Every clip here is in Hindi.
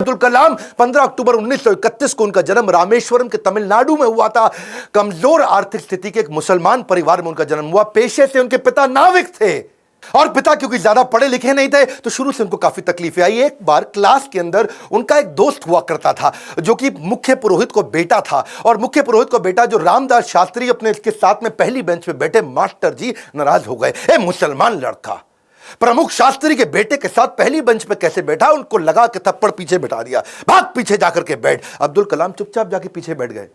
अब्दुल कलाम 15 अक्टूबर 1931 को उनका जन्म रामेश्वरम के तमिलनाडु में हुआ था। कमजोर आर्थिक स्थिति के एक मुसलमान परिवार में उनका जन्म हुआ। पेशे से उनके पिता नाविक थे और पिता क्योंकि ज्यादा पढ़े लिखे नहीं थे तो शुरू से उनको काफी तकलीफें आई। एक बार क्लास के अंदर उनका एक दोस्त हुआ करता था जो कि मुख्य पुरोहित को बेटा था, और मुख्य पुरोहित को बेटा जो रामदास शास्त्री अपने इसके साथ में पहली बेंच पे बैठे मास्टर जी नाराज हो गए। ए मुसलमान लड़का प्रमुख शास्त्री के बेटे के साथ पहली बेंच पे कैसे बैठा? उनको लगा के थप्पड़ पीछे बैठा दिया, भाग पीछे जाकर के बैठ। अब्दुल कलाम चुपचाप जाके पीछे बैठ गए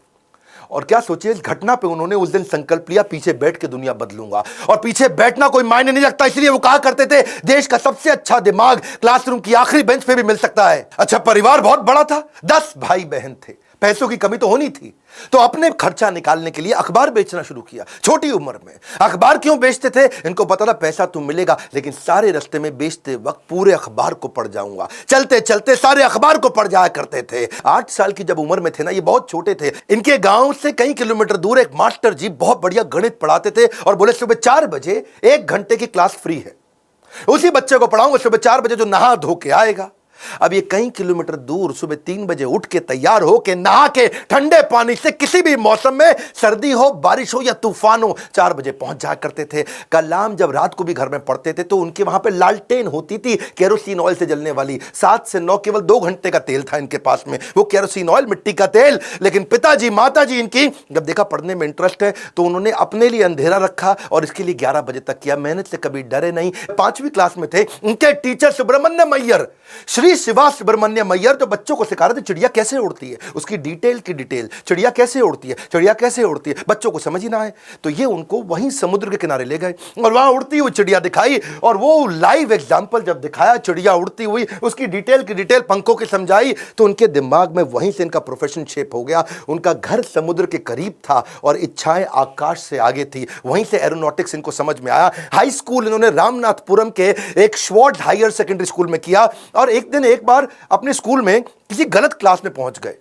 और क्या सोचिए, इस घटना पे उन्होंने उस दिन संकल्प लिया पीछे बैठ के दुनिया बदलूंगा। और पीछे बैठना कोई मायने नहीं रखता, इसलिए वो कहा करते थे देश का सबसे अच्छा दिमाग क्लासरूम की आखिरी बेंच पे भी मिल सकता है। अच्छा, परिवार बहुत बड़ा था, 10 भाई बहन थे, पैसों की कमी तो होनी थी, तो अपने खर्चा निकालने के लिए अखबार बेचना शुरू किया। छोटी उम्र में अखबार क्यों बेचते थे? इनको पता था पैसा तो मिलेगा, लेकिन सारे रास्ते में बेचते वक्त पूरे अखबार को पढ़ जाऊंगा। चलते चलते सारे अखबार को पढ़ जाया करते थे। 8 साल की जब उम्र में थे ना, ये बहुत छोटे थे, इनके गांव से कई किलोमीटर दूर एक मास्टर जी बहुत बढ़िया गणित पढ़ाते थे और बोले सुबह 4 बजे 1 घंटे की क्लास फ्री है, उसी बच्चे को पढ़ाऊंगा सुबह 4 बजे जो नहा धो के आएगा। अब ये कई किलोमीटर दूर सुबह 3 बजे उठ के तैयार हो के नहा के ठंडे पानी से किसी भी मौसम में, सर्दी हो बारिश हो या तूफान हो, 4 बजे पहुंच जाया करते थे। कलाम जब रात को भी घर में पढ़ते थे तो उनके वहां पे लालटेन होती थी केरोसिन ऑयल से जलने वाली। 7 से 9 केवल 2 घंटे का तेल था इनके पास में, वो केरोसिन ऑयल, मिट्टी का तेल। लेकिन पिताजी माताजी इनकी जब देखा पढ़ने में इंटरेस्ट है तो उन्होंने अपने लिए अंधेरा रखा और इसके लिए 11 बजे तक किया। मेहनत से कभी डरे नहीं। 5वीं क्लास में थे, उनके टीचर सुब्रमण्यम अय्यर, श्री शिवा सुब्रमण्यम अय्यर, जो बच्चों को सिखा रहे थे चिड़िया कैसे उड़ती है, उसकी डिटेल की डिटेल, चिड़िया कैसे उड़ती है, चिड़िया कैसे उड़ती है, बच्चों को समझ ही ना आए तो ये उनको वहीं समुद्र के किनारे ले गए और वहां उड़ती हुई चिड़िया दिखाई। और वो लाइव एग्जाम्पल जब दिखाया चिड़िया उड़ती हुई, उसकी डिटेल की डिटेल पंखों की समझाई, तो उनके दिमाग में वहीं से इनका प्रोफेशन शेप हो गया। उनका घर समुद्र के करीब था और इच्छाएं आकाश से आगे थी, वहीं से एरोनॉटिक्स इनको समझ में आया। हाई स्कूल इन्होंने रामनाथपुरम के एक श्वार्ट्ज हायर सेकेंडरी स्कूल में किया और एक दिन एक बार अपने स्कूल में किसी गलत क्लास में पहुंच गए।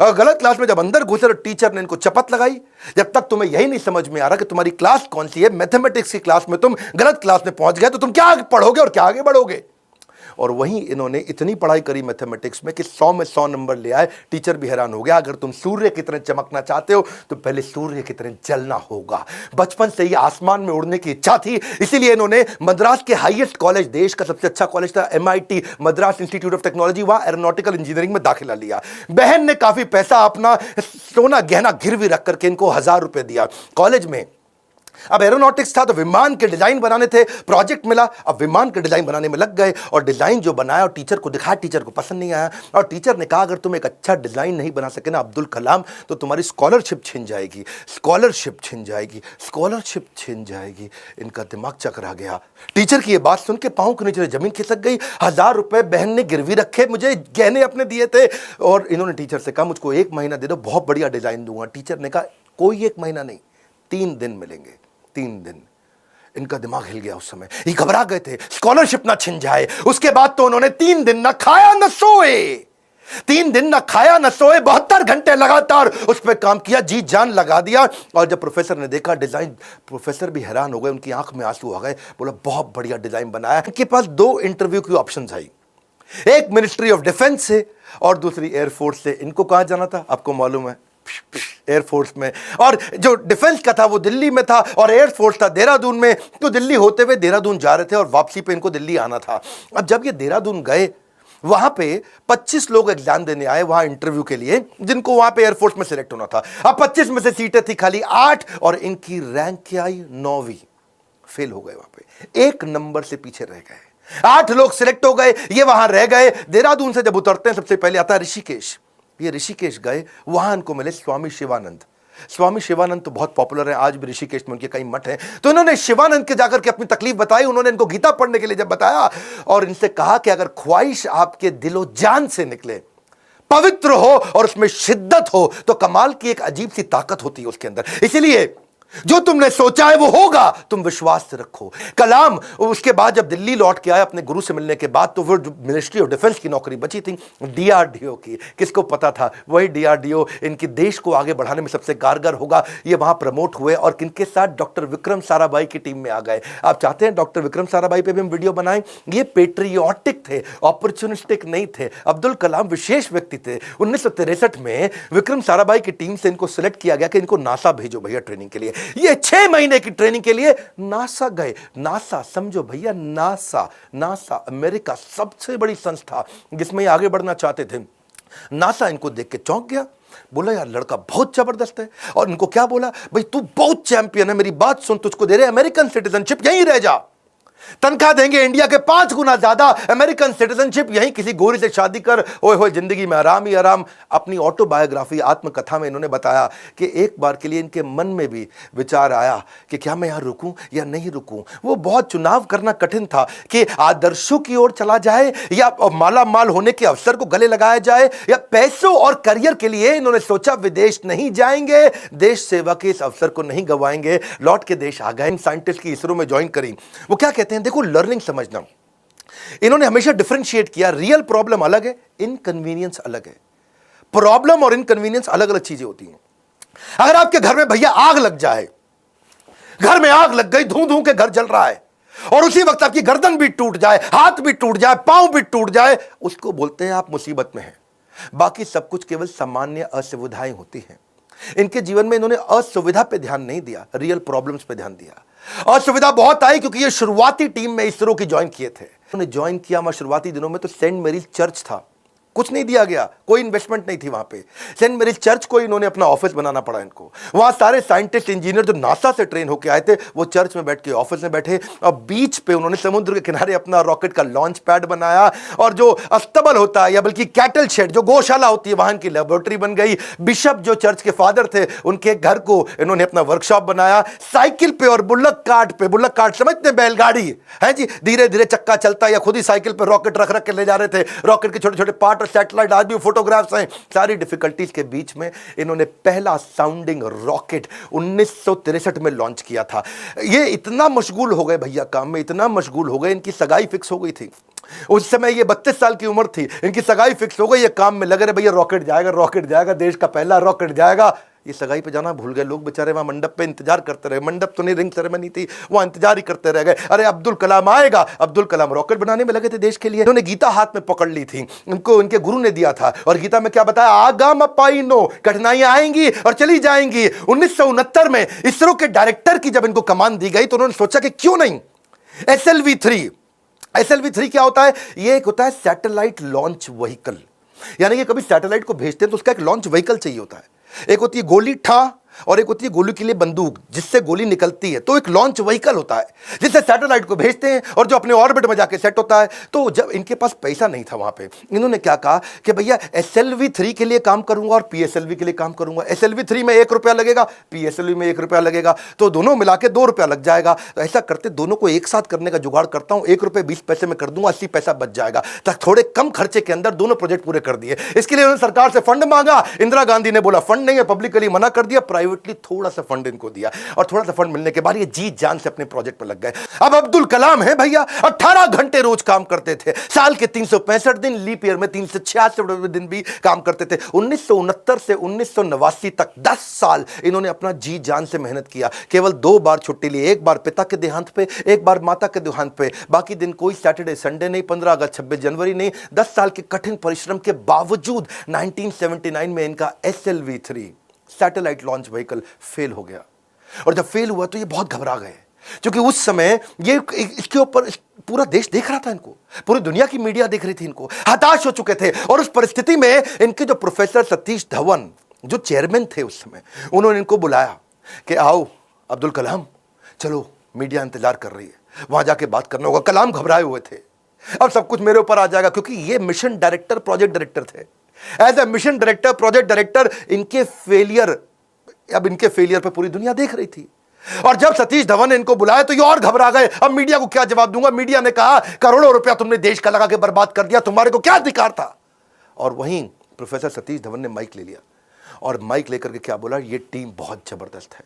और गलत क्लास में जब अंदर घुसे तो टीचर ने इनको चपत लगाई, जब तक तुम्हें यही नहीं समझ में आ रहा कि तुम्हारी क्लास कौन सी है, मैथमेटिक्स की क्लास में तुम गलत क्लास में पहुंच गए तो तुम क्या पढ़ोगे और क्या आगे बढ़ोगे। और वहीं इन्होंने इतनी पढ़ाई करी मैथमेटिक्स में कि 100 में 100 नंबर ले आए। टीचर भी हैरान हो गया, अगर तुम सूर्य की तरह चमकना चाहते हो तो पहले सूर्य की तरह जलना होगा। बचपन से ही आसमान में उड़ने की इच्छा थी, इसीलिए इन्होंने मद्रास के हाईएस्ट कॉलेज, देश का सबसे अच्छा कॉलेज था MIT, Madras institute of technology, वहां एरोनॉटिकल इंजीनियरिंग में दाखिला लिया। बहन ने काफी पैसा अपना सोना गहना गिरवी रख करके इनको 1000 रुपए दिया। कॉलेज में अब एरोनॉटिक्स था तो विमान के डिजाइन बनाने थे, प्रोजेक्ट मिला, अब विमान के डिजाइन बनाने में लग गए और डिजाइन जो बनाया और टीचर को दिखाया, टीचर को पसंद नहीं आया और टीचर ने कहा अगर तुम एक अच्छा डिजाइन नहीं बना सके ना अब्दुल कलाम तो तुम्हारी स्कॉलरशिप छिन जाएगी, स्कॉलरशिप छिन जाएगी, स्कॉलरशिप छिन जाएगी। इनका दिमाग चकरा गया। टीचर की ये बात सुन के पांव के नीचे जमीन खिसक गई। 1000 रुपए बहन ने गिरवी रखे, मुझे गहने अपने दिए थे और इन्होंने टीचर से कहा मुझको 1 महीना दे दो, बहुत बढ़िया डिजाइन दूंगा। टीचर ने कहा कोई 1 महीना नहीं, 3 दिन मिलेंगे, 3 दिन। इनका दिमाग हिल गया उस समय, ये घबरा गए थे स्कॉलरशिप ना छिन जाए। उसके बाद तो उन्होंने 3 दिन ना खाया ना सोए, 3 दिन ना खाया ना सोए, 72 घंटे लगातार उस पर काम किया, जी जान लगा दिया। और जब प्रोफेसर ने देखा डिजाइन, प्रोफेसर भी हैरान हो गए, उनकी आंख में आंसू आ गए, बोला बहुत बढ़िया डिजाइन बनाया। इनके पास 2 इंटरव्यू की ऑप्शन आई, एक मिनिस्ट्री ऑफ डिफेंस से और दूसरी एयरफोर्स से। इनको कहां जाना था आपको मालूम है? एयरफोर्स में। और जो डिफेंस का था वो दिल्ली में था और एयरफोर्स था देहरादून में। तो दिल्ली होते हुए देहरादून जा रहे थे और वापसी पे इनको दिल्ली आना था। अब जब ये देहरादून गए, वहां पे 25 लोग एग्जाम देने आए वहां इंटरव्यू के लिए, जिनको वहां पे एयरफोर्स में सिलेक्ट होना था। अब 25 में से सीटें थी खाली 8 और इनकी रैंक क्या आई? 9वीं। फेल हो गए, वहां पे 1 नंबर से पीछे रह गए। 8 लोग सिलेक्ट हो गए, ये वहां रह गए। देहरादून से जब उतरते हैं सबसे पहले आता है ऋषिकेश। ये ऋषिकेश गए, वहां इनको मिले स्वामी शिवानंद। स्वामी शिवानंद तो बहुत पॉपुलर है, आज भी ऋषिकेश में उनके कई मठ हैं। तो इन्होंने शिवानंद के जाकर के अपनी तकलीफ बताई। उन्होंने इनको गीता पढ़ने के लिए जब बताया और इनसे कहा कि अगर ख्वाहिश आपके दिलो जान से निकले, पवित्र हो और उसमें शिद्दत हो तो कमाल की एक अजीब सी ताकत होती है उसके अंदर। इसीलिए जो तुमने सोचा है वो होगा, तुम विश्वास से रखो। कलाम उसके बाद जब दिल्ली लौट के आया अपने गुरु से मिलने के बाद, तो वो मिनिस्ट्री ऑफ डिफेंस की नौकरी बची थी डीआरडीओ की। किसको पता था वही डीआरडीओ इनके देश को आगे बढ़ाने में सबसे कारगर होगा। ये वहां प्रमोट हुए और किनके साथ, डॉक्टर विक्रम साराभाई की टीम में आ गए। आप चाहते हैं डॉक्टर विक्रम साराभाई पे भी हम वीडियो बनाएं? ये पेट्रियोटिक थे, अपॉर्चुनिस्टिक नहीं थे। अब्दुल कलाम विशेष व्यक्ति थे। 1963 में विक्रम साराभाई की टीम से इनको सिलेक्ट किया गया कि इनको नासा भेजो भैया ट्रेनिंग के लिए। ये 6 महीने की ट्रेनिंग के लिए नासा गए। नासा समझो भैया, नासा अमेरिका सबसे बड़ी संस्था जिसमें ये आगे बढ़ना चाहते थे। नासा इनको देख के चौंक गया, बोला यार लड़का बहुत जबरदस्त है। और इनको क्या बोला, भाई तू बहुत चैंपियन है, मेरी बात सुन, तुझको दे रहे अमेरिकन सिटीजनशिप, यहीं रह जा, तनख्वाह देंगे इंडिया के 5 गुना ज्यादा, अमेरिकन सिटीजनशिप, यहीं किसी गोरी से शादी कर, ओए होए जिंदगी में आराम ही आराम। अपनी ऑटोबायोग्राफी आत्मकथा में इन्होंने बताया कि एक बार के लिए इनके मन में भी विचार आया कि क्या मैं यहां रुकूं या नहीं रुकूं। वो बहुत चुनाव करना कठिन था कि आदर्शों की ओर चला जाए या माला माल होने के अवसर को गले लगाया जाए, या पैसों और करियर के लिए इन्होंने सोचा विदेश नहीं जाएंगे, देश सेवा के इस अवसर को नहीं गवाएंगे। लौट के देश आ गए, साइंटिस्ट की इसरो में ज्वाइन करी। वो क्या कहते हैं, देखो लर्निंग समझना, इन्होंने हमेशा डिफरेंशिएट किया, रियल प्रॉब्लम अलग है, इनकन्वीनियंस अलग है। प्रॉब्लम और इनकन्वीनियंस अलग अलग चीजें होती हैं। अगर आपके घर में भैया आग लग जाए, घर में आग लग गई, धू धू के घर जल रहा है, और उसी वक्त आपकी गर्दन भी टूट जाए, हाथ भी टूट जाए, पांव भी टूट जाए, उसको बोलते हैं आप मुसीबत में हैं। बाकी सब कुछ केवल सामान्य असुविधाएं होती हैं। इनके जीवन में इन्होंने असुविधा पे ध्यान नहीं दिया, रियल प्रॉब्लम्स पे ध्यान दिया। असुविधा बहुत आई क्योंकि ये शुरुआती टीम में इसरो की ज्वाइन किए थे। उन्होंने ज्वाइन किया मैं शुरुआती दिनों में तो सेंट मेरीज चर्च था, कुछ नहीं दिया गया, कोई इन्वेस्टमेंट नहीं थी वहां पे। सेंट मेरीज चर्च को इन्होंने अपना ऑफिस बनाना पड़ा इनको। वहां सारे साइंटिस्ट इंजीनियर जो नासा से ट्रेन होकर आए थे वो चर्च में बैठ के ऑफिस में बैठे, और बीच पे उन्होंने समुद्र के किनारे अपना रॉकेट का लॉन्च पैड बनाया, और जो अस्तबल होता है या बल्कि कैटल शेड जो गौशाला होती है वहां की लेबोरेटरी बन गई। बिशप जो चर्च के फादर थे उनके घर को इन्होंने अपना वर्कशॉप बनाया। साइकिल पे और बुल्लक कार्ट पे, बुल्लक कार्ट समझते हैं बैलगाड़ी है जी, धीरे धीरे चक्का चलता या खुद ही साइकिल पे रॉकेट रख रख के ले जा रहे थे। रॉकेट के छोटे छोटे पार्ट और सैटेलाइट, आज भी फोटोग्राफ्स हैं। सारी डिफिकल्टीज के बीच में इन्होंने पहला साउंडिंग रॉकेट 1963 में लॉन्च किया था। ये इतना मशगूल हो गए भैया काम में, इतना मशगूल हो गए, इनकी सगाई फिक्स हो गई थी। उस समय ये 32 साल की उम्र थी, इनकी सगाई फिक्स हो गई, ये काम में लगे रहे, भैया रॉकेट जाएगा, रॉकेट जाएगा, देश का पहला रॉकेट जाएगा। ये सगाई पे जाना भूल गए लोग बेचारे, वहां मंडप पे इंतजार करते रहे। मंडप तो नहीं, रिंग सेरेमनी थी, वहां इंतजार ही करते रह गए। अरे अब्दुल कलाम आएगा, अब्दुल कलाम रॉकेट बनाने में लगे थे देश के लिए। उन्होंने गीता हाथ में पकड़ ली थी, उनको उनके गुरु ने दिया था, और गीता में क्या बताया, आगाम पाइनो, कठिनाइयां आएंगी और चली जाएंगी। 1969 में इसरो के डायरेक्टर की जब इनको कमान दी गई तो उन्होंने सोचा कि क्यों नहीं SLV-3। SLV-3 क्या होता है, ये एक होता है सैटेलाइट लॉन्च व्हीकल, यानी कि कभी सैटेलाइट को भेजते हैं तो उसका एक लॉन्च व्हीकल चाहिए होता है। एक होती है गोली ठा और एक होती है गोली के लिए बंदूक जिससे गोली निकलती है, तो एक लॉन्च व्हीकल होता है जिससे सैटेलाइट को भेजते हैं और जो अपने ऑर्बिट में जाके सेट होता है। तो जब इनके पास पैसा नहीं था वहां पे, इन्होंने क्या कहा कि भैया SLV-3 के लिए काम करूंगा और PSLV के लिए काम करूंगा। SLV-3 में 1 रुपया लगेगा, PSLV में 1 रुपया लगेगा, तो दोनों मिला के 2 रुपया लग जाएगा। तो ऐसा करते दोनों को एक साथ करने का जुगाड़ करता हूं, 1 रुपये 20 पैसे में कर दूंगा, 80 पैसा बच जाएगा। तक थोड़े कम खर्चे के अंदर दोनों प्रोजेक्ट पूरे कर दिए। इसके लिए उन्होंने सरकार से फंड मांगा, इंदिरा गांधी ने बोला फंड नहीं है, पब्लिकली मना कर दिया, प्राइवेटली थोड़ा सा फंड इनको दिया, और थोड़ा सा फंड मिलने के बाद ये जी जान से अपने प्रोजेक्ट पर लग गए। अब अब्दुल कलाम है भैया, 18 घंटे रोज काम करते थे, साल के 365 दिन, लीप ईयर में 366 दिन भी काम करते थे। 1969 से 1989 तक 10 साल इन्होंने अपना जी जान से मेहनत किया। केवल 2 बार छुट्टी ली, एक बार पिता के देहांत पे, एक बार माता के देहांत पे। बाकी दिन कोई सैटरडे संडे नहीं, 15 अगस्त 26 जनवरी नहीं। 10 साल के कठिन परिश्रम के बावजूद 1979 में इनका SLV-3 satellite launch vehicle fail हो गया। और जब फेल हुआ तो ये बहुत घबरा गए, क्योंकि उस समय ये इसके ऊपर पूरा देश देख रहा था इनको, पूरी दुनिया की मीडिया देख रही थी इनको, हताश हो चुके थे। और उस परिस्थिति में इनके जो प्रोफेसर सतीश धवन जो चेयरमैन थे उस समय, उन्होंने इनको बुलाया कि आओ अब्दुल कलाम, चलो मीडिया इंतजार कर रही है, वहां जाके बात करना होगा। कलाम घबराए हुए थे, अब सब कुछ मेरे ऊपर आ जाएगा, क्योंकि ये मिशन डायरेक्टर, प्रोजेक्ट डायरेक्टर थे। As a mission director, project director, इनके फेलियर पे पूरी दुनिया देख रही थी। और जब सतीश धवन ने इनको बुलाया तो ये और घबरा गए, अब मीडिया को क्या जवाब दूंगा। मीडिया ने कहा करोड़ों रुपया तुमने देश का लगा के बर्बाद कर दिया, तुम्हारे को क्या अधिकार था। और वहीं प्रोफेसर सतीश धवन ने माइक ले लिया और माइक लेकर के क्या बोला, ये टीम बहुत जबरदस्त है,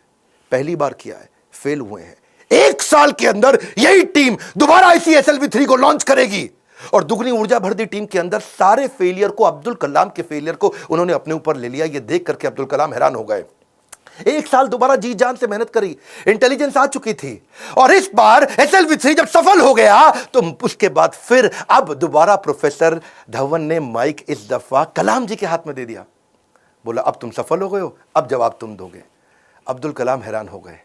पहली बार किया है, फेल हुए हैं। 1 साल के अंदर यही टीम दोबारा ICSLV-3 को लॉन्च करेगी और दुगनी ऊर्जा भर दी टीम के अंदर। सारे फेलियर को, अब्दुल कलाम के फेलियर को उन्होंने अपने ऊपर ले लिया। ये देख करके अब्दुल कलाम हैरान हो गए। 1 साल दोबारा जी जान से मेहनत करी, इंटेलिजेंस आ चुकी थी और इस बार SLV-3 जब सफल हो गया तो उसके बाद फिर अब दोबारा प्रोफेसर धवन ने माइक इस दफा कलाम जी के हाथ में दे दिया। बोला अब तुम सफल हो गए हो, अब जवाब तुम दोगे। अब्दुल कलाम हैरान हो गए,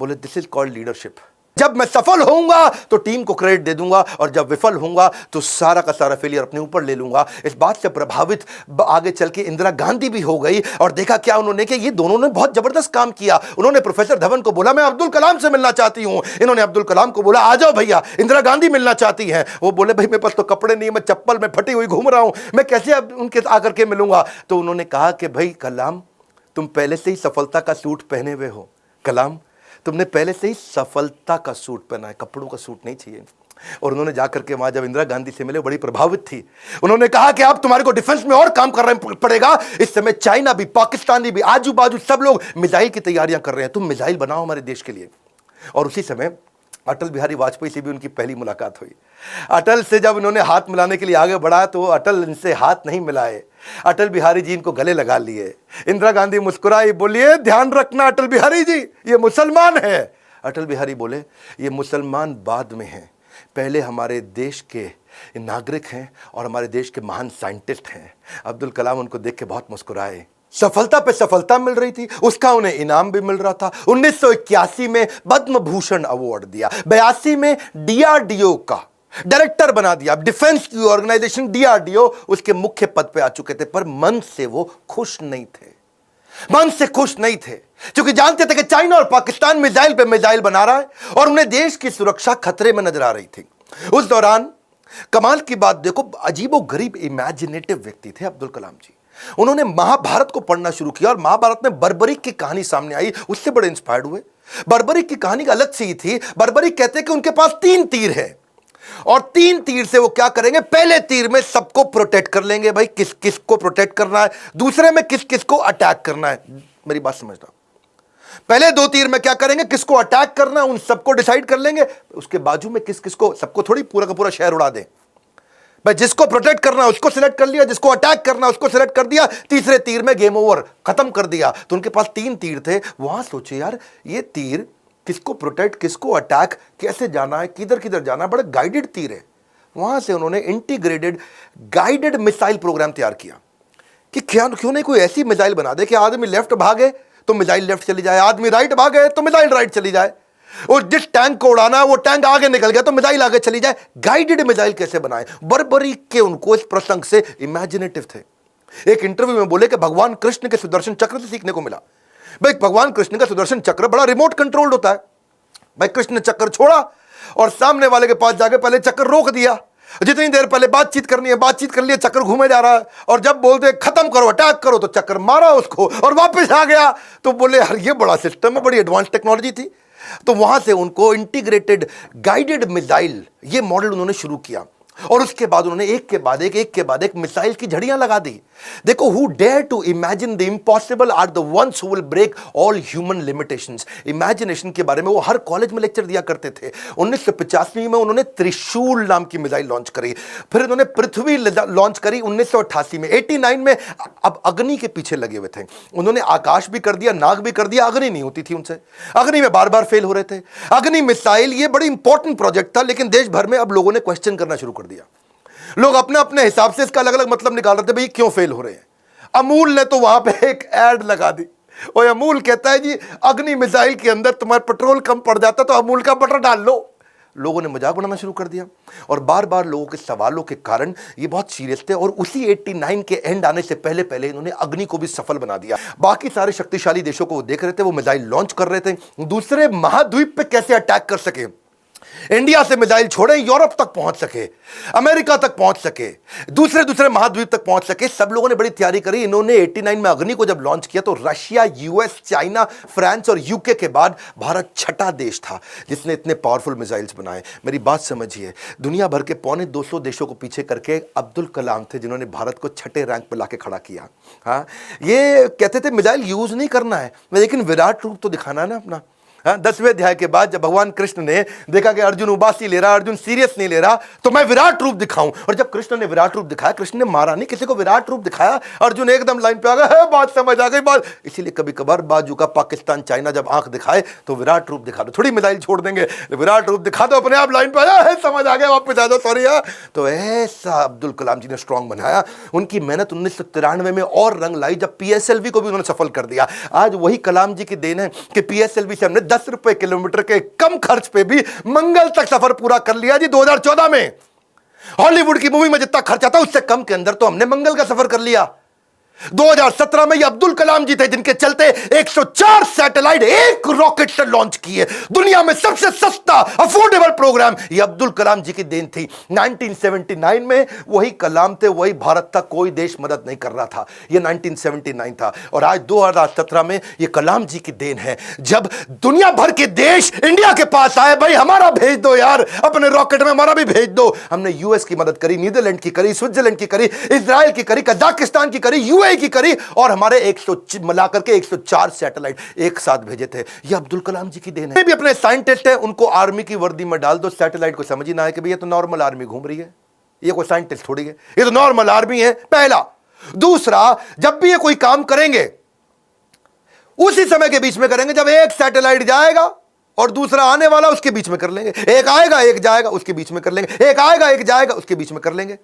बोले दिस इज कॉल्ड लीडरशिप। जब मैं सफल होऊंगा तो टीम को क्रेडिट दे दूंगा और जब विफल होऊंगा तो सारा का सारा फेलियर अपने ऊपर ले लूंगा। इस बात से प्रभावित आगे चल के इंदिरा गांधी भी हो गई और देखा क्या उन्होंने कि ये दोनों ने बहुत जबरदस्त काम किया। उन्होंने प्रोफेसर धवन को बोला मैं अब्दुल कलाम से मिलना चाहती हूं, इन्होंने अब्दुल कलाम को बोला आ जाओ भैया, इंदिरा गांधी मिलना चाहती हैं। वो बोले भाई मेरे पास तो कपड़े नहीं, मैं चप्पल में फटी हुई घूम रहा हूं, मैं कैसे अब उनके आकर के मिलूंगा। तो उन्होंने कहा कि भाई कलाम तुम पहले से ही सफलता का सूट पहने हुए हो, कलाम तुमने पहले से ही सफलता का सूट पहना है, कपड़ों का सूट नहीं चाहिए। और उन्होंने जाकर के वहां जब इंदिरा गांधी से मिले बड़ी प्रभावित थी। उन्होंने कहा कि अब तुम्हारे को डिफेंस में और काम करना पड़ेगा। इस समय चाइना भी, पाकिस्तान भी, आजू बाजू सब लोग मिसाइल की तैयारियां कर रहे हैं, तुम मिसाइल बनाओ हमारे देश के लिए। और उसी समय अटल बिहारी वाजपेयी से भी उनकी पहली मुलाकात हुई। अटल से जब उन्होंने हाथ मिलाने के लिए आगे बढ़ा तो अटल इनसे हाथ नहीं मिलाए, अटल बिहारी जी इनको गले लगा लिए। इंदिरा गांधी मुस्कुराई, बोलिए ध्यान रखना अटल बिहारी जी ये मुसलमान है। अटल बिहारी बोले ये मुसलमान बाद में हैं, पहले हमारे देश के नागरिक हैं और हमारे देश के महान साइंटिस्ट हैं। अब्दुल कलाम उनको देख के बहुत मुस्कुराए। सफलता पे सफलता मिल रही थी, उसका उन्हें इनाम भी मिल रहा था। 1981 में पद्म भूषण अवार्ड दिया, 82 में DRDO का डायरेक्टर बना दिया। डिफेंस की ऑर्गेनाइजेशन DRDO उसके मुख्य पद पे आ चुके थे, पर मन से वो खुश नहीं थे, मन से खुश नहीं थे, क्योंकि जानते थे कि चाइना और पाकिस्तान मिसाइल पे मिसाइल बना रहा है और उन्हें देश की सुरक्षा खतरे में नजर आ रही थी। उस दौरान कमाल की बात देखो, अजीबो गरीब इमेजिनेटिव व्यक्ति थे अब्दुल कलाम जी। उन्होंने महाभारत को पढ़ना शुरू किया और महाभारत में बर्बरीक की कहानी सामने आई, उससे बड़े इंस्पायर्ड हुए। बर्बरीक की कहानी का अलग सी थी। बर्बरीक कहते हैं कि उनके पास 3 तीर है और 3 तीर से वो क्या करेंगे, पहले तीर में सबको प्रोटेक्ट कर लेंगे, भाई किस किस को प्रोटेक्ट करना है, दूसरे में किस किस को अटैक करना है। मेरी बात समझना, पहले 2 तीर में क्या करेंगे, किसको अटैक करना है उन सबको डिसाइड कर लेंगे, उसके बाजू में किस किस को, सबको थोड़ी पूरा का पूरा शहर उड़ा दें भाई, जिसको प्रोटेक्ट करना उसको सिलेक्ट कर लिया, जिसको अटैक करना उसको सिलेक्ट कर दिया, तीसरे तीर में गेम ओवर, खत्म कर दिया। तो उनके पास 3 तीर थे। वहां सोचे यार ये तीर किसको प्रोटेक्ट, किसको अटैक, कैसे जाना है, किधर किधर जाना है, बड़े गाइडेड तीर है। वहां से उन्होंने इंटीग्रेटेड गाइडेड मिसाइल प्रोग्राम तैयार किया कि क्यों नहीं कोई ऐसी मिसाइल बना दे कि आदमी लेफ्ट भागे तो मिसाइल लेफ्ट चली जाए, आदमी राइट भागे तो मिसाइल राइट चली जाए, और जिस टैंक को उड़ाना है वो टैंक आगे निकल गया तो मिसाइल आगे चली जाए। गाइडेड मिसाइल कैसे बनाए, बर्बरीक के उनको इस प्रसंग से इमेजिनेटिव थे। एक इंटरव्यू में बोले कि भगवान कृष्ण के सुदर्शन चक्र से सीखने को मिला। भाई भगवान कृष्ण का सुदर्शन चक्र बड़ा रिमोट कंट्रोल्ड होता है। भाई कृष्ण ने चक्र छोड़ा और सामने वाले के पास जाके पहले चक्कर रोक दिया, जितनी देर पहले बातचीत करनी है बातचीत कर लिया, चक्कर घूमे जा रहा है, और जब बोलते खत्म करो अटैक करो तो चक्कर मारा उसको और वापस आ गया। तो बोले यार ये बड़ा सिस्टम है, बड़ी एडवांस टेक्नोलॉजी थी। तो वहां से उनको इंटीग्रेटेड गाइडेड मिसाइल ये मॉडल उन्होंने शुरू किया और उसके बाद उन्होंने एक के बाद एक मिसाइल की झड़ियां लगा दी। देखो, who dare to imagine the impossible are the ones who will break all human limitations. Imagination के बारे में वो हर कॉलेज में लेक्चर दिया करते थे। 1985 में उन्होंने त्रिशूल नाम की मिसाइल लॉन्च करी, फिर उन्होंने पृथ्वी लॉन्च करी 1988 में। 89 में अब अग्नि के पीछे लगे हुए थे। उन्होंने आकाश भी कर दिया, नाग भी कर दिया, अग्नि नहीं होती थी उनसे, अग्नि में बार बार फेल हो रहे थे। अग्नि मिसाइल ये बड़ी इंपॉर्टेंट प्रोजेक्ट था, लेकिन देश भर में अब लोगों ने क्वेश्चन करना शुरू कर दिया। लोग अपने अपने हिसाब से इसका अलग अलग मतलब निकाल रहे थे, भाई क्यों फेल हो रहे हैं। अमूल ने तो वहां पे एक ऐड लगा दी और अमूल कहता है जी अग्नि मिसाइल के अंदर तुम्हारा पेट्रोल कम पड़ जाता तो अमूल का बटर डाल लो। लोगों ने मजाक बनाना शुरू कर दिया और बार बार लोगों के सवालों के कारण ये बहुत सीरियस थे और उसी 89 के एंड आने से पहले पहले इन्होंने अग्नि को भी सफल बना दिया। बाकी सारे शक्तिशाली देशों को वो देख रहे थे, वो मिसाइल लॉन्च कर रहे थे, दूसरे महाद्वीप पे कैसे अटैक कर सके। इंडिया से मिसाइल छोड़े यूरोप तक पहुंच सके, अमेरिका तक पहुंच सके, दूसरे दूसरे महाद्वीप तक पहुंच सके। सब लोगों ने बड़ी तैयारी करी। इन्होंने 89 में अग्नि को जब लॉन्च किया तो रशिया, यूएस, चाइना, फ्रांस और यूके के बाद भारत छठा देश था जिसने इतने पावरफुल मिसाइल्स बनाए। मेरी बात समझिए, दुनिया भर के 250 देशों को पीछे करके अब्दुल कलाम थे जिन्होंने भारत को छठे रैंक पर लाके खड़ा किया। हाँ, ये कहते थे मिसाइल यूज नहीं करना है, लेकिन विराट रूप तो दिखाना है ना अपना। 10वें अध्याय के बाद जब भगवान कृष्ण ने देखा कि अर्जुन उबासी ले रहा, अर्जुन सीरियस नहीं ले रहा, तो मैं विराट रूप दिखाऊं। और जब कृष्ण ने विराट रूप दिखाया, कृष्ण ने मारा नहीं, किसी को विराट रूप दिखाया, अर्जुन एकदम लाइन पे आ गया, बात समझ आ गई बात। इसीलिए कभी कभार बाजू का पाकिस्तान, चाइना जब आंख दिखाए तो विराट रूप दिखा दो, थोड़ी मिसाइल छोड़ देंगे, विराट रूप दिखा दो, अपने आप लाइन पे आ जाए, समझ आ गया, वापस आ जाओ, सॉरी। तो ऐसा अब्दुल कलाम जी ने स्ट्रांग बनाया। उनकी मेहनत 1993 में और रंग लाई जब पीएसएलवी को भी उन्होंने सफल कर दिया। आज वही कलाम जी की देन है कि पीएसएलवी से हमने 10 रुपए किलोमीटर के कम खर्च पे भी मंगल तक सफर पूरा कर लिया जी। 2014 में हॉलीवुड की मूवी में जितना खर्चा था उससे कम के अंदर तो हमने मंगल का सफर कर लिया। 2017 में ये अब्दुल कलाम जी थे जिनके चलते 104 सैटेलाइट एक रॉकेट से लॉन्च किए। दुनिया में सबसे सस्ता अफोर्डेबल प्रोग्राम ये अब्दुल कलाम जी की देन थी। 1979 में वही कलाम थे, वही भारत था, कोई देश मदद नहीं कर रहा था। ये 1979 था और आज 2017 में ये कलाम जी की देन है जब दुनिया भर के देश इंडिया के पास आए, भाई हमारा भेज दो यार, अपने रॉकेट में हमारा भी भेज दो। हमने यूएस की मदद करी, नीदरलैंड की करी, स्विट्जरलैंड की करी, इजराइल की करी, कजाकिस्तान की करी, यूएई की करी और हमारे 100 मिलाकर के 104 सैटेलाइट एक साथ भेजे थे। ये अब्दुल कलाम जी की देन है। भी अपने साइंटिस्ट है, उनको आर्मी की वर्दी में डाल दो, सैटेलाइट को समझ ही ना है कि भैया तो नॉर्मल आर्मी घूम रही है, ये कोई साइंटिस्ट थोड़ी है, ये तो नॉर्मल आर्मी है। पहला। दूसरा, जब भी ये कोई काम करेंगे उसी समय के बीच में करेंगे जब एक सैटेलाइट जाएगा और दूसरा आने वाला उसके बीच में कर लेंगे। एक आएगा एक जाएगा उसके बीच में कर लेंगे, एक आएगा एक जाएगा उसके बीच में कर लेंगे।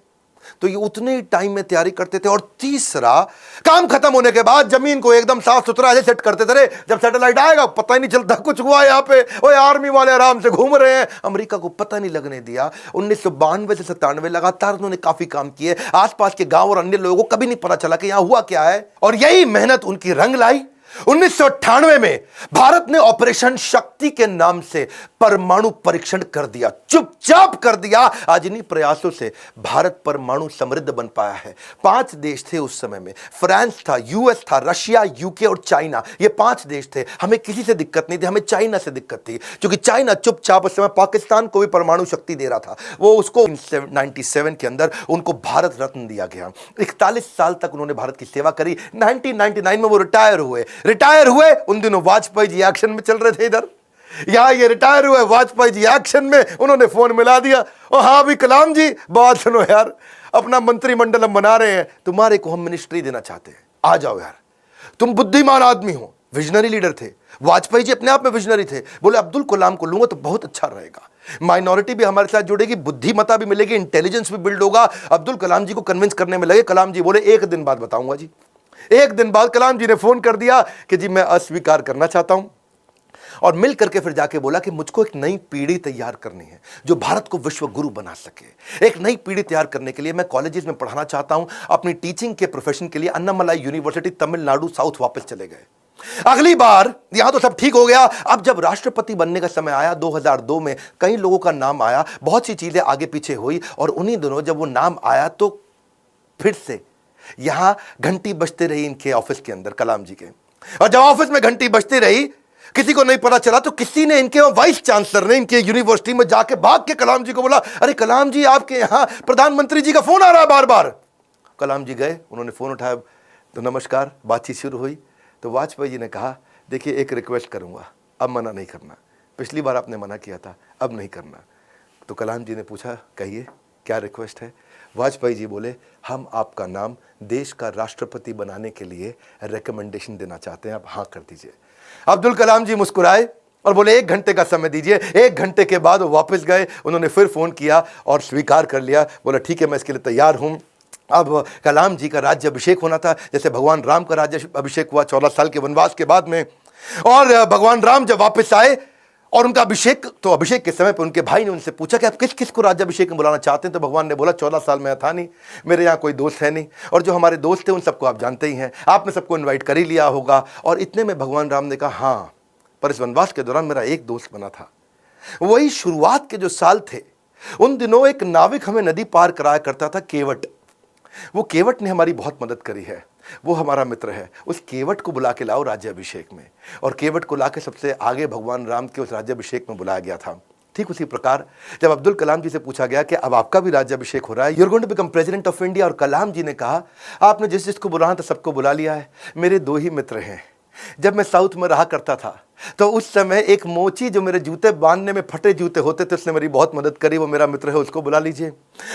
तो ये उतने ही टाइम में तैयारी करते थे। और तीसरा, काम खत्म होने के बाद जमीन को एकदम साफ सुथरा ऐसे सेट करते थे, जब सैटेलाइट आएगा पता ही नहीं चलता कुछ हुआ यहां पे, ओए आर्मी वाले आराम से घूम रहे हैं। अमेरिका को पता नहीं लगने दिया। 1992 से 97 लगातार उन्होंने काफी काम किए। आसपास के गांव और अन्य लोगों को कभी नहीं पता चला कि यहां हुआ क्या है। और यही मेहनत उनकी रंग लाई। 1998 में भारत ने ऑपरेशन शक्ति के नाम से परमाणु परीक्षण कर दिया, चुपचाप कर दिया। आज इन्हीं प्रयासों से भारत परमाणु समृद्ध बन पाया है। 5 देश थे उस समय में, फ्रांस था, यूएस था, रशिया, यूके और चाइना। ये 5 देश थे। हमें किसी से दिक्कत नहीं थी, हमें चाइना से दिक्कत थी, क्योंकि चाइना चुपचाप उस समय पाकिस्तान को भी परमाणु शक्ति दे रहा था। वो उसको 97 के अंदर उनको भारत रत्न दिया गया। 41 साल तक उन्होंने भारत की सेवा करी। 1999 में वो रिटायर हुए। उन दिनों वाजपेयी जी एक्शन में चल रहे थे इधर, यहां ये रिटायर हुए, वाजपेयी जी एक्शन में, उन्होंने फोन मिला दिया, और हाँ भी कलाम जी बात सुनो यार, अपना मंत्रिमंडल हम बना रहे हैं, तुम्हारे को हम मिनिस्ट्री देना चाहते हैं, आ जाओ यार, तुम बुद्धिमान आदमी हो। विजनरी लीडर थे वाजपेयी जी, अपने आप में विजनरी थे। बोले अब्दुल कलाम को लूंगा तो बहुत अच्छा रहेगा, माइनॉरिटी भी हमारे साथ जुड़ेगी, बुद्धिमता भी मिलेगी, इंटेलिजेंस भी बिल्ड होगा। अब्दुल कलाम जी को कन्विंस करने में लगे। कलाम जी बोले 1 दिन बाद बताऊंगा जी। 1 दिन बाद कलाम जी ने फोन कर दिया कि जी मैं अस्वीकार करना चाहता हूं। और मिल करके फिर जाके बोला कि मुझको एक नई पीढ़ी तैयार करनी है जो भारत को विश्व गुरु बना सके। एक नई पीढ़ी तैयार करने के लिए मैं कॉलेजेस में पढ़ाना चाहता हूं। अपनी टीचिंग के प्रोफेशन के लिए अन्नामलाई यूनिवर्सिटी तमिलनाडु साउथ वापस चले गए। अगली बार यहां तो सब ठीक हो गया। अब जब राष्ट्रपति बनने का समय आया 2002 में, कई लोगों का नाम आया, बहुत सी चीजें आगे पीछे हुई, और उन्हीं दिनों जब वो नाम आया तो फिर से यहां घंटी बजती रही इनके ऑफिस के अंदर, कलाम जी के। और जब ऑफिस में घंटी बजती रही, किसी को नहीं पता चला, तो किसी ने, इनके वाइस चांसलर ने इनके यूनिवर्सिटी में जाके भाग के कलाम जी को बोला, अरे कलाम जी आपके यहां प्रधानमंत्री जी का फोन आ रहा है बार बार। कलाम जी गए, उन्होंने फोन उठाया, तो नमस्कार, बातचीत शुरू हुई। तो वाजपेयी जी ने कहा, देखिए एक रिक्वेस्ट करूंगा, अब मना नहीं करना, पिछली बार आपने मना किया था, अब नहीं करना। तो कलाम जी ने पूछा, कहिए क्या रिक्वेस्ट है। वाजपेयी जी बोले, हम आपका नाम देश का राष्ट्रपति बनाने के लिए रिकमेंडेशन देना चाहते हैं, आप हाँ कर दीजिए। अब्दुल कलाम जी मुस्कुराए और बोले 1 घंटे का समय दीजिए। 1 घंटे के बाद वो वापस गए, उन्होंने फिर फोन किया और स्वीकार कर लिया। बोला ठीक है, मैं इसके लिए तैयार हूं। अब कलाम जी का राज्य अभिषेक होना था, जैसे भगवान राम का राज्य अभिषेक हुआ 14 साल के वनवास के बाद में। और भगवान राम जब वापस आए और उनका अभिषेक, तो अभिषेक के समय पर उनके भाई ने उनसे पूछा कि आप किस किस को राज्याभिषेक में बुलाना चाहते हैं। तो भगवान ने बोला 14 साल में था नहीं, मेरे यहाँ कोई दोस्त है नहीं, और जो हमारे दोस्त थे उन सबको आप जानते ही हैं, आपने सबको इन्वाइट कर ही लिया होगा। और इतने में भगवान राम ने कहा, हाँ पर इस वनवास के दौरान मेरा एक दोस्त बना था, वही शुरुआत के जो साल थे, उन दिनों एक नाविक हमें नदी पार कराया करता था, केवट। वो केवट ने हमारी बहुत मदद करी है, वो हमारा मित्र है। उस केवट को बुला के लाओ राज्याभिषेक में, और केवट को लाके सबसे आगे भगवान राम के उस राज्याभिषेक में बुलाया गया था। ठीक उसी प्रकार जब अब्दुल कलाम जी से पूछा गया कि अब आपका भी राज्याभिषेक हो रहा है, you're going to become president of India, और कलाम जी ने कहा आपने जिस जिसको बुलाना था सबको बुला लिया है, मेरे दो ही मित्र हैं। जब मैं साउथ में रहा करता था तो उस समय एक मोची जो मेरे जूते बांधने में फटे जूते होते थे, उसने मेरी बहुत मदद करी, वो मेरा मित्र है, उसको बुला लीजिए।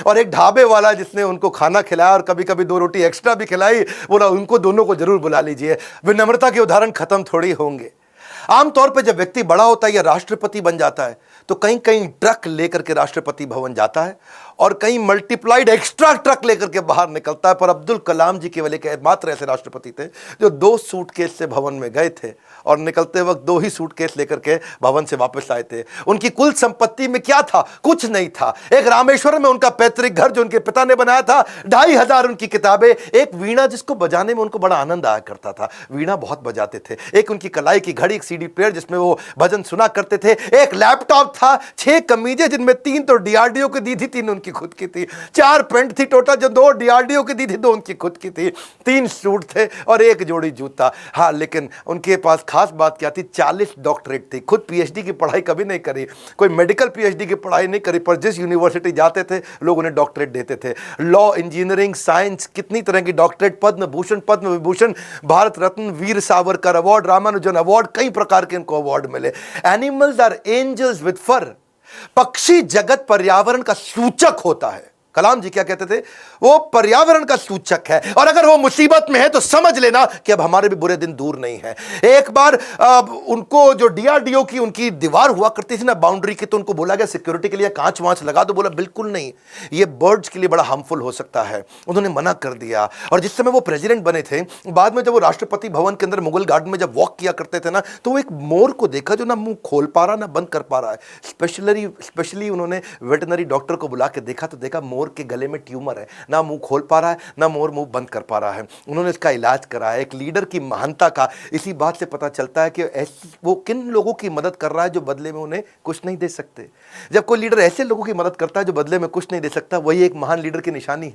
और एक ढाबे वाला जिसने उनको खाना खिलाया और कभी कभी 2 रोटी एक्स्ट्रा भी खिलाई, बोला उनको दोनों को जरूर बुला लीजिए। विनम्रता के उदाहरण खत्म थोड़ी होंगे। आमतौर पर जब व्यक्ति बड़ा होता है या राष्ट्रपति बन जाता है तो कहीं कहीं ट्रक लेकर के राष्ट्रपति भवन जाता है और कहीं मल्टीप्लाइड एक्स्ट्रा ट्रक लेकर के बाहर निकलता है। पर अब्दुल कलाम जी केवल एक मात्र ऐसे राष्ट्रपति थे जो 2 सूटकेस से भवन में गए थे और निकलते वक्त 2 ही सूटकेस लेकर के भवन से वापस आए थे। उनकी कुल संपत्ति में क्या था? कुछ नहीं था। एक रामेश्वरम में उनका पैतृक घर जो उनके पिता ने बनाया था, 2500 उनकी किताबें, एक वीणा जिसको बजाने में उनको बड़ा आनंद आया करता था, वीणा बहुत बजाते थे, एक उनकी कलाई की घड़ी, एक सीडी प्लेयर जिसमें वो भजन सुना करते थे, एक लैपटॉप था, 6 कमीजें जिनमें 3 तो डीआरडीओ की दी थी, 3 उनकी खुद की थी, 4 पेंट थी टोटल जो 2 डीआरडीओ की दी थी, 2 उनकी खुद की थी, 3 सूट थे और 1 जोड़ी जूता। हाँ, लेकिन उनके पास खास बात क्या थी? 40 डॉक्टरेट थी। खुद पीएचडी की पढ़ाई कभी नहीं करी, कोई मेडिकल पीएचडी की पढ़ाई नहीं करी, पर जिस यूनिवर्सिटी जाते थे लोग उन्हें डॉक्टरेट देते थे। लॉ, इंजीनियरिंग, साइंस, कितनी तरह की doctorate, Padma Bhushan, Padma Vibhushan, Bharat Ratna, Veer Savarkar award, Ramanujan award, कई प्रकार के इनको अवार्ड मिले। एनिमल्स आर एंजल्स विद फर। पक्षी जगत पर्यावरण का सूचक होता है। कलाम जी क्या कहते थे? वो पर्यावरण का सूचक है, और अगर वो मुसीबत में है तो समझ लेना कि अब हमारे भी बुरे दिन दूर नहीं है। एक बार उनको जो डीआरडीओ की उनकी दीवार हुआ करती थी ना बाउंड्री की, तो उनको बोला गया सिक्योरिटी के लिए कांच वांच लगा दो, बोला बिल्कुल नहीं, ये बर्ड्स के लिए बड़ा हार्मफुल हो सकता है। उन्होंने मना कर दिया। और जिस समय वो प्रेसिडेंट बने थे, बाद में जब वो राष्ट्रपति भवन के अंदर मुगल गार्डन में जब वॉक किया करते थे ना, तो वो एक मोर को देखा जो ना मुंह खोल पा रहा ना बंद कर पा रहा है। स्पेशली उन्होंने वेटनरी डॉक्टर को बुला के देखा तो देखा मोर के गले में ट्यूमर है, ना मुंह खोल पा रहा है ना मोर मुंह बंद कर पा रहा है। उन्होंने इसका इलाज कराया। एक लीडर की महानता का इसी बात से पता चलता है कि वो किन लोगों की मदद कर रहा है जो बदले में उन्हें कुछ नहीं दे सकते। जब कोई लीडर ऐसे लोगों की मदद करता है जो बदले में कुछ नहीं दे सकता, वही एक महान लीडर की निशानी है।